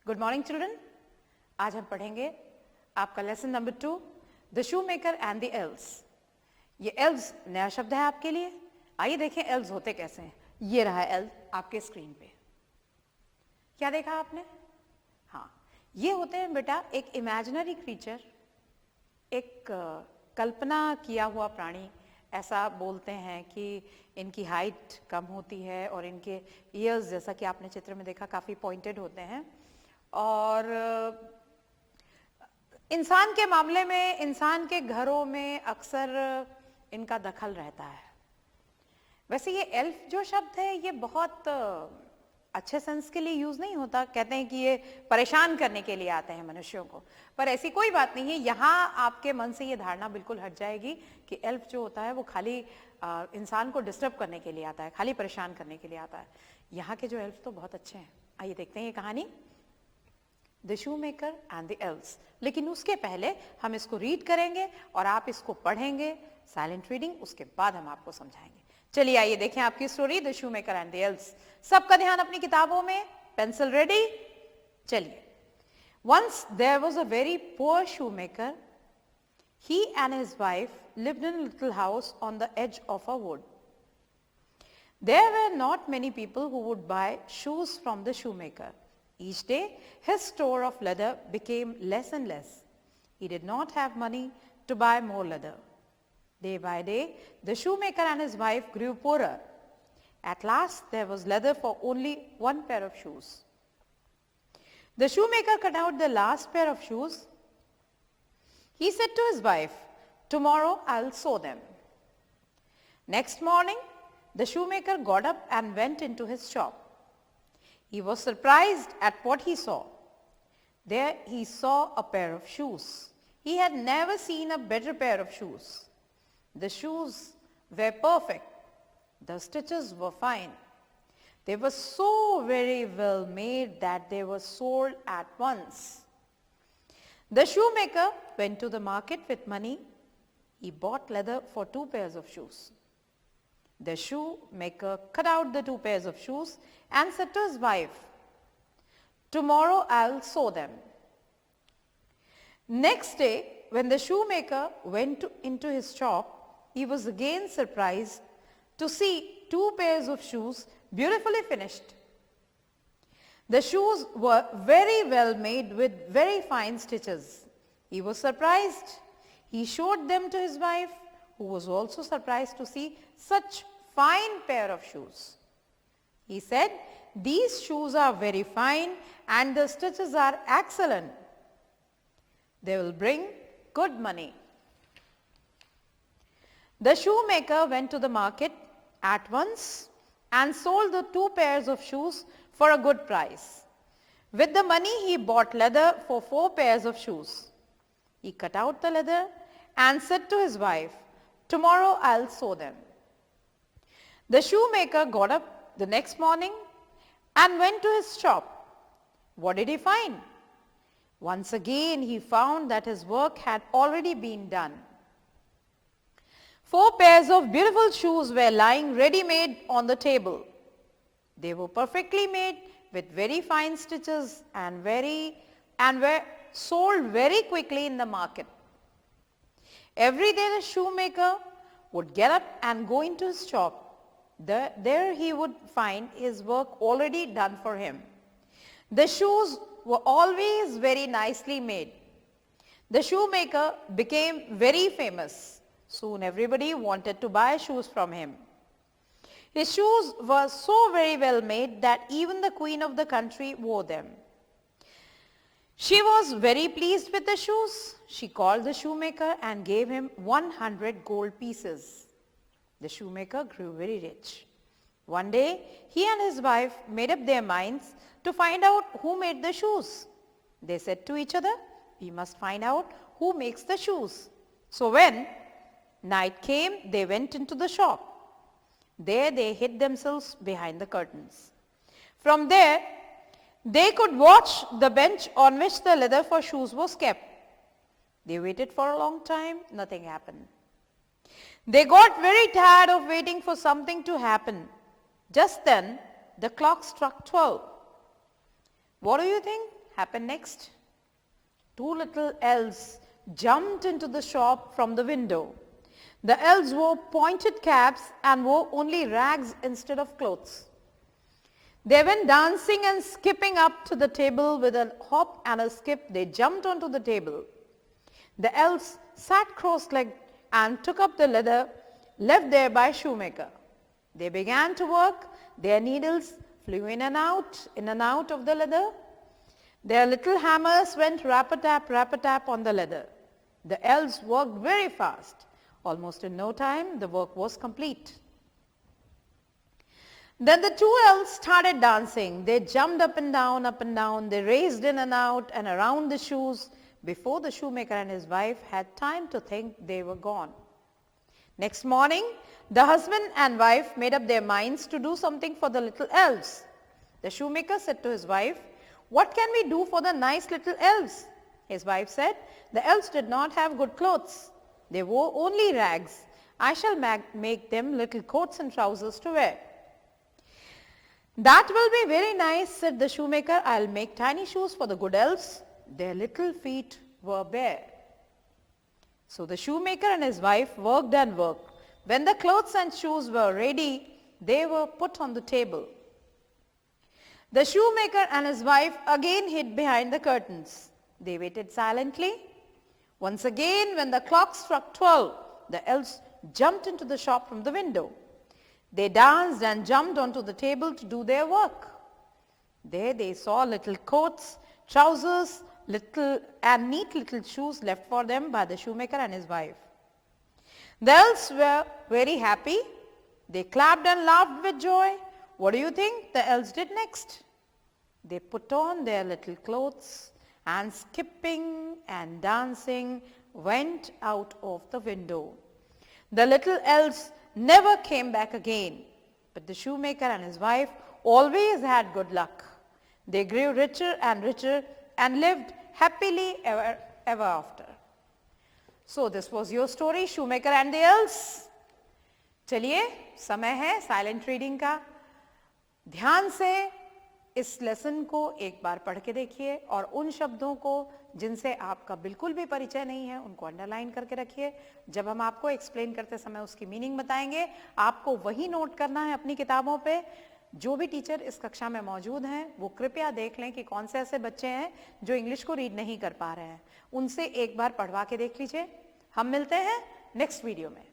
Good morning children. आज हम पढ़ेंगे आपका lesson number 2, the shoe maker and the elves. ये एल्व्स नया शब्द है आपके लिए। आइए देखें एल्व्स होते कैसे हैं। ये रहा एल्व आपके स्क्रीन पे। क्या देखा आपने? हाँ, ये होते हैं बेटा एक इमेजिनरी क्रीचर, एक कल्पना किया हुआ प्राणी। ऐसा बोलते हैं कि इनकी हाइट कम होती है और इनके ईयर्स, जैसा कि आपने चित्र में देखा, काफ़ी पॉइंटेड होते हैं। और इंसान के मामले में, इंसान के घरों में अक्सर इनका दखल रहता है। वैसे ये एल्फ जो शब्द है ये बहुत अच्छे सेंस के लिए यूज नहीं होता। कहते हैं कि ये परेशान करने के लिए आते हैं मनुष्यों को, पर ऐसी कोई बात नहीं है। यहाँ आपके मन से ये धारणा बिल्कुल हट जाएगी कि एल्फ जो होता है वो खाली इंसान को डिस्टर्ब करने के लिए आता है, खाली परेशान करने के लिए आता है। यहाँ के जो एल्फ तो बहुत अच्छे हैं। आइए देखते हैं ये कहानी, the shoe maker and the elves. लेकिन उसके पहले हम इसको रीड करेंगे और आप इसको पढ़ेंगे, साइलेंट रीडिंग। उसके बाद हम आपको समझाएंगे। चलिए आइए देखें आपकी story, the shoe maker and the elves. सबका ध्यान अपनी किताबों में, पेंसिल रेडी। चलिए। Once there was a very poor shoemaker. He and his wife lived in a little house on the edge of a wood. There were not many people who would buy shoes from the shoemaker. Each day, his store of leather became less and less. He did not have money to buy more leather. Day by day, the shoemaker and his wife grew poorer. At last, there was leather for only one pair of shoes. The shoemaker cut out the last pair of shoes. He said to his wife, "Tomorrow I'll sew them." Next morning, the shoemaker got up and went into his shop. He was surprised at what he saw. There he saw a pair of shoes. He had never seen a better pair of shoes. The shoes were perfect. The stitches were fine. They were so very well made that they were sold at once. The shoemaker went to the market with money. He bought leather for 2 pairs of shoes. The shoemaker cut out the 2 pairs of shoes and said to his wife, "Tomorrow I'll sew them." Next day, when the shoemaker went into his shop, he was again surprised to see 2 pairs of shoes beautifully finished. The shoes were very well made with very fine stitches. He was surprised. He showed them to his wife, who was also surprised to see such fine pair of shoes. He said, "These shoes are very fine and the stitches are excellent. They will bring good money." The shoemaker went to the market at once and sold the 2 pairs of shoes for a good price. With the money, he bought leather for 4 pairs of shoes. He cut out the leather and said to his wife, "Tomorrow I'll sew them." The shoemaker got up the next morning and went to his shop. What did he find? Once again, he found that his work had already been done. 4 pairs of beautiful shoes were lying ready-made on the table. They were perfectly made with very fine stitches and were sold very quickly in the market. Every day the shoemaker would get up and go into his shop. There he would find his work already done for him. The shoes were always very nicely made. The shoemaker became very famous. Soon everybody wanted to buy shoes from him. His shoes were so very well made that even the queen of the country wore them. She was very pleased with the shoes. She called the shoemaker and gave him 100 gold pieces. The shoemaker grew very rich. One day, he and his wife made up their minds to find out who made the shoes. They said to each other, "We must find out who makes the shoes." So when night came, they went into the shop. There they hid themselves behind the curtains. From there, they could watch the bench on which the leather for shoes was kept. They waited for a long time. Nothing happened. They got very tired of waiting for something to happen. Just then, the clock struck 12. What do you think happened next? Two little elves jumped into the shop from the window. The elves wore pointed caps and wore only rags instead of clothes. They went dancing and skipping up to the table. With a hop and a skip, they jumped onto the table. The elves sat cross-legged and took up the leather left there by Shoemaker. They began to work. Their needles flew in and out of the leather. Their little hammers went rap-a-tap on the leather. The elves worked very fast. Almost in no time, the work was complete. Then the two elves started dancing. They jumped up and down. They raced in and out and around the shoes. Before the shoemaker and his wife had time to think, they were gone. Next morning, the husband and wife made up their minds to do something for the little elves. The shoemaker said to his wife, "What can we do for the nice little elves?" His wife said, "The elves did not have good clothes. They wore only rags. I shall make them little coats and trousers to wear." "That will be very nice," said the shoemaker. "I'll make tiny shoes for the good elves. Their little feet were bare." So the shoemaker and his wife worked and worked. When the clothes and shoes were ready, they were put on the table. The shoemaker and his wife again hid behind the curtains. They waited silently. Once again, when the clock struck 12, the elves jumped into the shop from the window. They danced and jumped onto the table to do their work. There they saw little coats, trousers, neat little shoes left for them by the shoemaker and his wife. The elves were very happy. They clapped and laughed with joy. What do you think the elves did next? They put on their little clothes and, skipping and dancing, went out of the window. The little elves never came back again, but the shoemaker and his wife always had good luck. They grew richer and lived happily ever after. So this was your story, Shoemaker and the Elves. चलिए, समय है silent reading का. ध्यान से इस lesson को एक बार पढ़ के देखिए और उन शब्दों को जिनसे आपका बिल्कुल भी परिचय नहीं है उनको अंडरलाइन करके रखिए. जब हम आपको एक्सप्लेन करते समय उसकी मीनिंग बताएंगे, आपको वही नोट करना है अपनी किताबों पे. जो भी टीचर इस कक्षा में मौजूद हैं वो कृपया देख लें कि कौन से ऐसे बच्चे हैं जो इंग्लिश को रीड नहीं कर पा रहे हैं. उनसे एक बार पढ़वा के देख लीजिए. हम मिलते हैं नेक्स्ट वीडियो में.